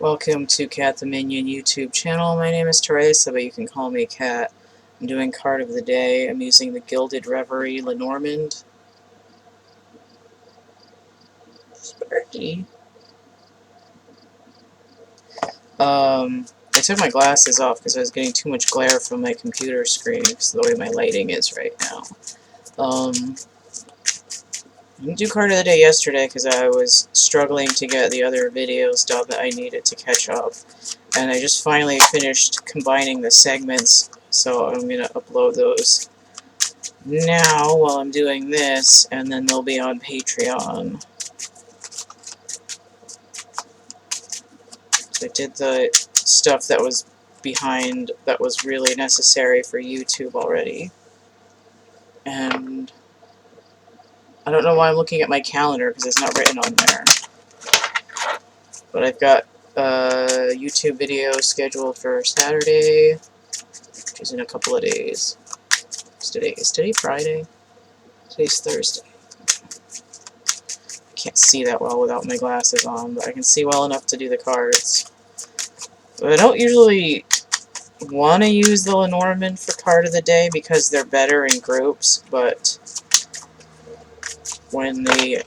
Welcome to CATtheMinion YouTube channel. My name is Teresa, but you can call me Cat. I'm doing card of the day. I'm using the Gilded Reverie Lenormand. Sparky. I took my glasses off because I was getting too much glare from my computer screen because of the way my lighting is right now. I didn't do card of the day yesterday because I was struggling to get the other videos done that I needed to catch up. And I just finally finished combining the segments, so I'm going to upload those now while I'm doing this, and then they'll be on Patreon. So I did the stuff that was behind, that was really necessary for YouTube already. And I don't know why I'm looking at my calendar, because it's not written on there. But I've got a YouTube video scheduled for Saturday, which is in a couple of days. Is today Friday? Today's Thursday. I can't see that well without my glasses on, but I can see well enough to do the cards. But I don't usually want to use the Lenormand for card of the day because they're better in groups, but when the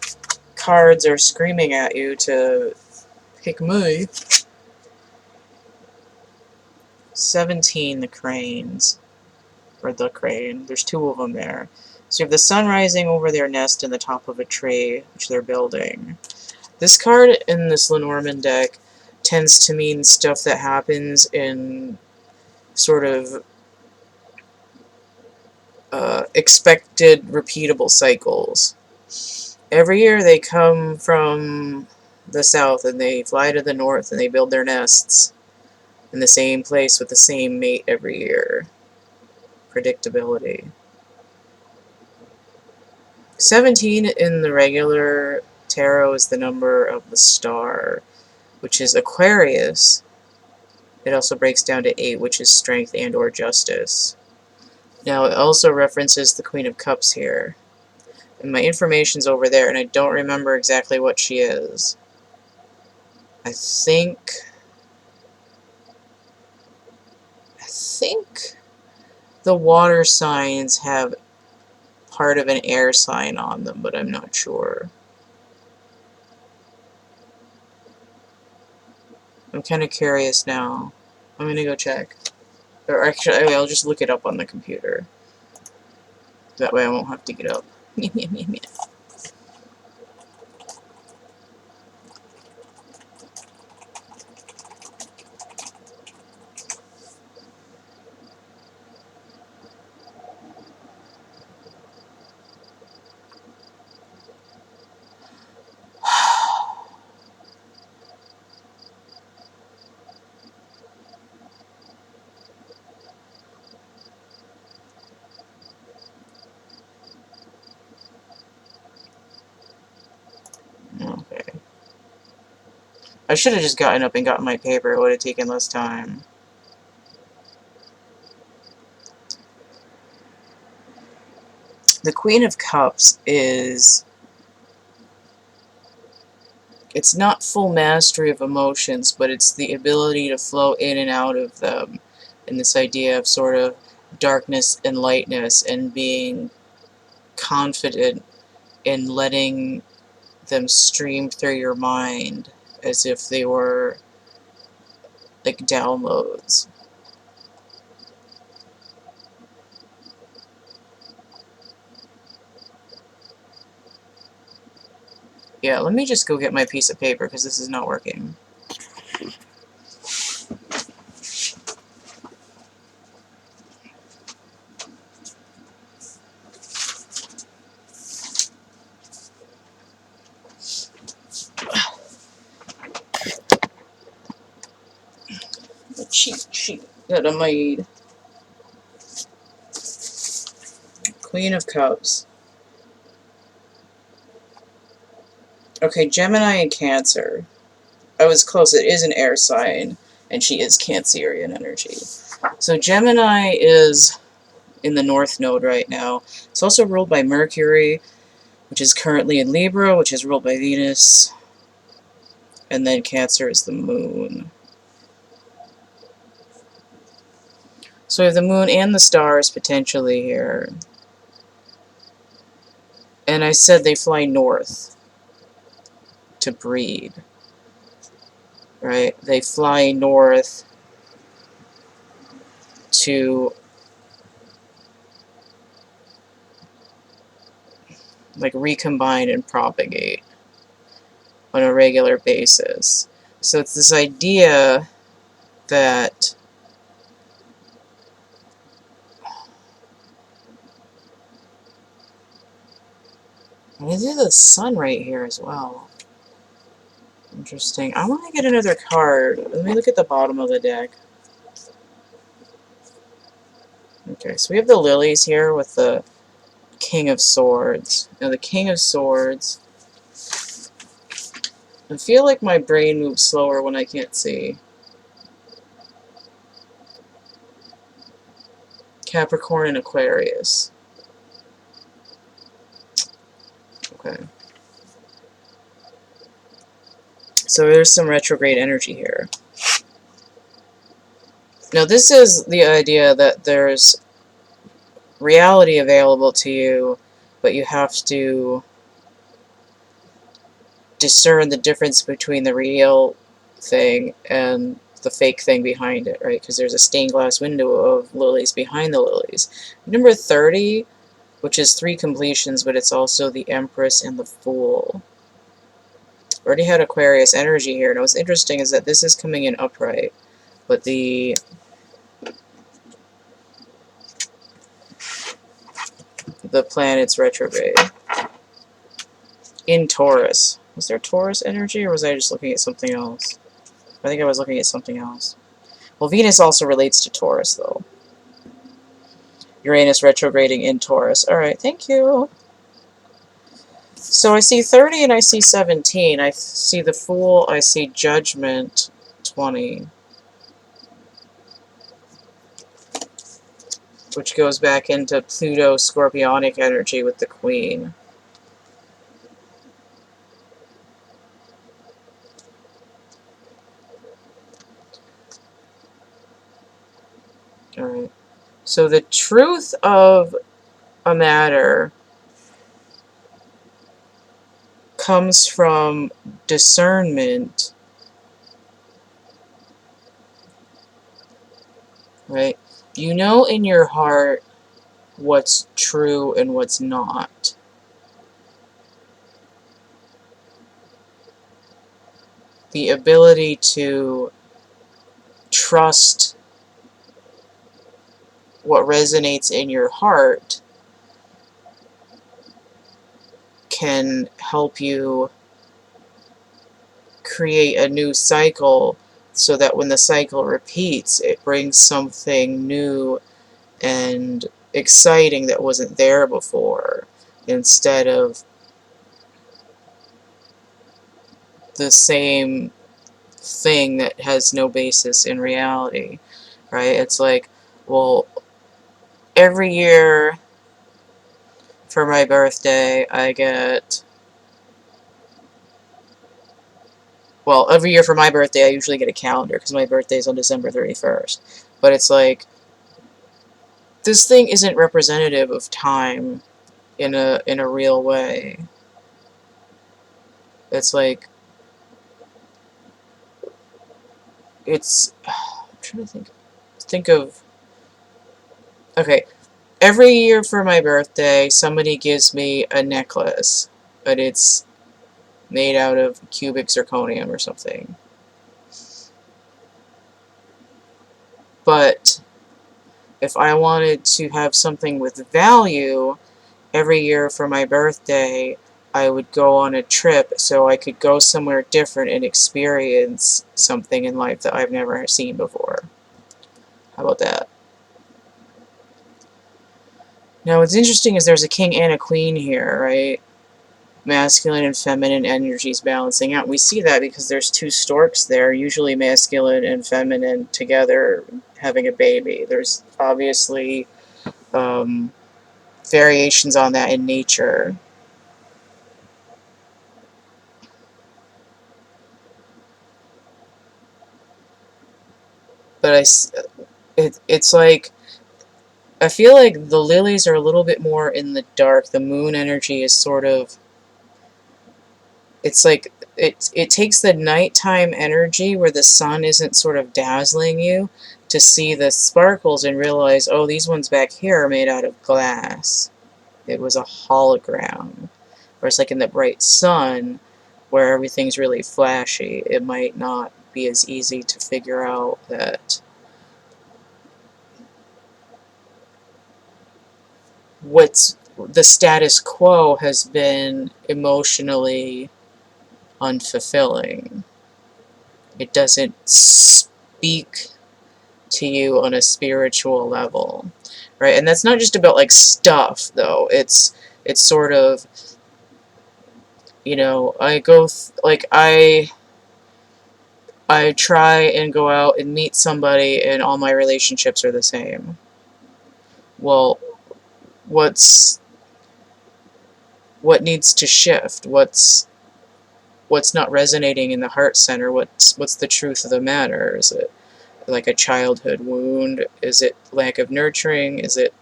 cards are screaming at you to pick me. 17, the cranes. Or the crane. There's two of them there. So you have the sun rising over their nest in the top of a tree, which they're building. This card in this Lenormand deck tends to mean stuff that happens in sort of expected, repeatable cycles. Every year they come from the south and they fly to the north and they build their nests in the same place with the same mate every year. Predictability. 17 in the regular tarot is the number of the star, which is Aquarius. It also breaks down to 8, which is strength and or justice. Now it also references the Queen of Cups here. And my information's over there, and I don't remember exactly what she is. I think the water signs have part of an air sign on them, but I'm not sure. I'm kind of curious now. I'm gonna go check. Or actually, I'll just look it up on the computer. That way I won't have to get up. Okay. I should have just gotten up and gotten my paper. It would have taken less time. The Queen of Cups is... it's not full mastery of emotions, but it's the ability to flow in and out of them. And this idea of sort of darkness and lightness and being confident in letting them stream through your mind as if they were like downloads. Yeah, let me just go get my piece of paper because this is not working. A cheat sheet that I made. Queen of Cups. Okay, Gemini and Cancer. I was close. It is an air sign, and she is Cancerian energy. So Gemini is in the North Node right now. It's also ruled by Mercury, which is currently in Libra, which is ruled by Venus. and then Cancer is the moon. So we have the moon and the stars potentially here. And I said they fly north to breed. Right? They fly north to like recombine and propagate on a regular basis. So it's this idea that there's the sun right here as well. Interesting. I want to get another card. Let me look at the bottom of the deck. Okay, so we have the Lilies here with the King of Swords. Now the King of Swords, I feel like my brain moves slower when I can't see. Capricorn and Aquarius. Okay. So there's some retrograde energy here. Now this is the idea that there's reality available to you, but you have to discern the difference between the real thing and the fake thing behind it, right? Because there's a stained glass window of lilies behind the lilies. Number 30, which is 3 completions, but it's also the Empress and the Fool. Already had Aquarius energy here, and what's interesting is that this is coming in upright, but the planet's retrograde. In Taurus. Was there Taurus energy, or was I just looking at something else? I think I was looking at something else. Well, Venus also relates to Taurus, though. Uranus retrograding in Taurus. Alright, thank you. So I see 30 and I see 17. I see the Fool, I see Judgment 20. Which goes back into Pluto Scorpionic energy with the Queen. Alright. So the truth of a matter comes from discernment, right? You know in your heart what's true and what's not. The ability to trust what resonates in your heart can help you create a new cycle so that when the cycle repeats, it brings something new and exciting that wasn't there before, instead of the same thing that has no basis in reality, right? It's like, well, every year for my birthday, I get... Well, every year for my birthday, I usually get a calendar, because my birthday is on December 31st. But it's like, this thing isn't representative of time in a real way. It's like, it's... I'm trying to think of... Okay, every year for my birthday, somebody gives me a necklace, but it's made out of cubic zirconium or something. But if I wanted to have something with value, every year for my birthday, I would go on a trip so I could go somewhere different and experience something in life that I've never seen before. How about that? Now, what's interesting is there's a king and a queen here, right? Masculine and feminine energies balancing out. We see that because there's 2 storks there, usually masculine and feminine together having a baby. There's obviously variations on that in nature. but it's like, I feel like the lilies are a little bit more in the dark. The moon energy is sort of, it's like, it takes the nighttime energy where the sun isn't sort of dazzling you to see the sparkles and realize, oh, these ones back here are made out of glass. It was a hologram. Or it's like in the bright sun where everything's really flashy. It might not be as easy to figure out that what's the status quo has been emotionally unfulfilling. It doesn't speak to you on a spiritual level, right? And that's not just about like stuff, though. It's sort of, you know, I try and go out and meet somebody, and all my relationships are the same. Well, what needs to shift? What's not resonating in the heart center? What's the truth of the matter? Is it like a childhood wound? Is it lack of nurturing? Is it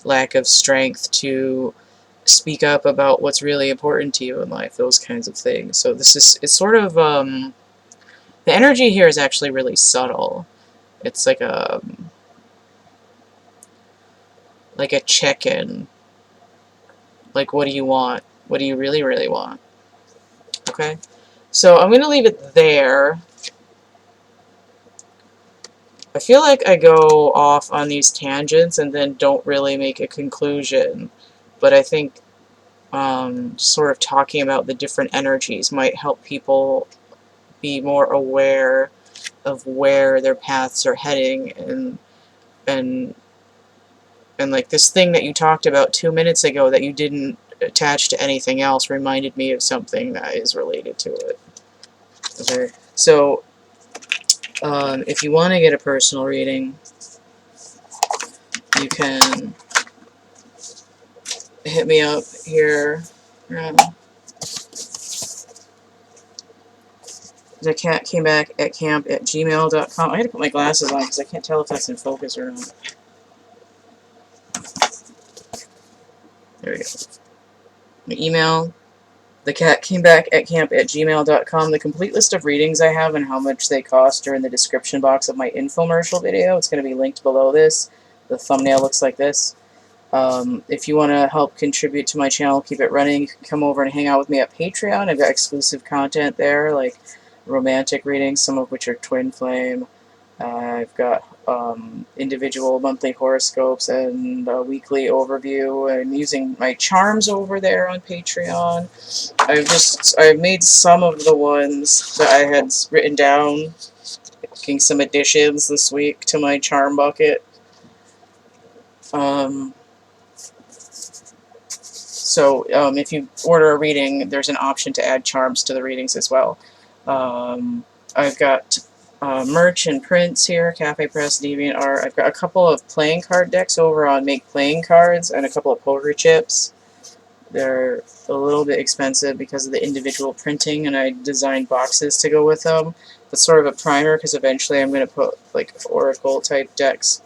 lack of strength to speak up about what's really important to you in life? Those kinds of things. So it's sort of, the energy here is actually really subtle. It's like a check-in. Like, what do you want? What do you really, really want? Okay? So I'm going to leave it there. I feel like I go off on these tangents and then don't really make a conclusion. But I think sort of talking about the different energies might help people be more aware of where their paths are heading, and like this thing that you talked about 2 minutes ago that you didn't attach to anything else reminded me of something that is related to it. Okay, so if you want to get a personal reading, you can hit me up here. thecatcamebackatcamp@gmail.com. I gotta put my glasses on because I can't tell if that's in focus or not. There we go. My email, thecatcamebackatcamp@gmail.com. The complete list of readings I have and how much they cost are in the description box of my infomercial video. It's going to be linked below this. The thumbnail looks like this. If you want to help contribute to my channel, keep it running, you can come over and hang out with me at Patreon. I've got exclusive content there, like romantic readings, some of which are twin flame. I've got individual monthly horoscopes and a weekly overview. I'm using my charms over there on Patreon. I've made some of the ones that I had written down, making some additions this week to my charm bucket. So if you order a reading, there's an option to add charms to the readings as well. I've got merch and prints here, Cafe Press, DeviantArt. I've got a couple of playing card decks over on Make Playing Cards and a couple of poker chips. They're a little bit expensive because of the individual printing, and I designed boxes to go with them. But sort of a primer, because eventually I'm going to put like Oracle type decks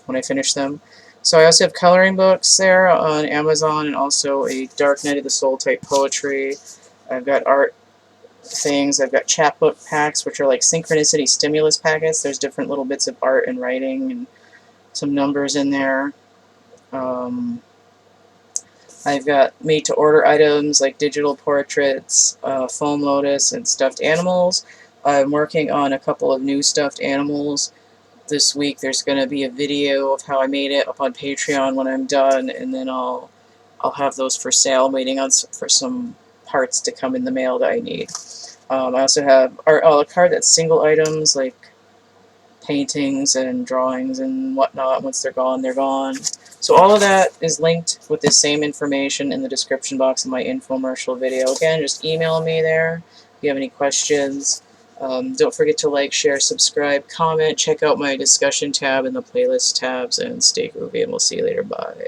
when I finish them. So I also have coloring books there on Amazon, and also a Dark Night of the Soul type poetry. I've got art things. I've got chapbook packs, which are like synchronicity stimulus packets. There's different little bits of art and writing and some numbers in there. I've got made-to-order items like digital portraits, foam lotus, and stuffed animals. I'm working on a couple of new stuffed animals. This week there's going to be a video of how I made it up on Patreon when I'm done, and then I'll have those for sale, waiting on for some parts to come in the mail that I need. I also have art a la carte that's single items, like paintings and drawings and whatnot. Once they're gone, they're gone. So all of that is linked with the same information in the description box of my infomercial video. Again, just email me there if you have any questions. Don't forget to like, share, subscribe, comment, check out my discussion tab and the playlist tabs, and stay groovy, and we'll see you later. Bye.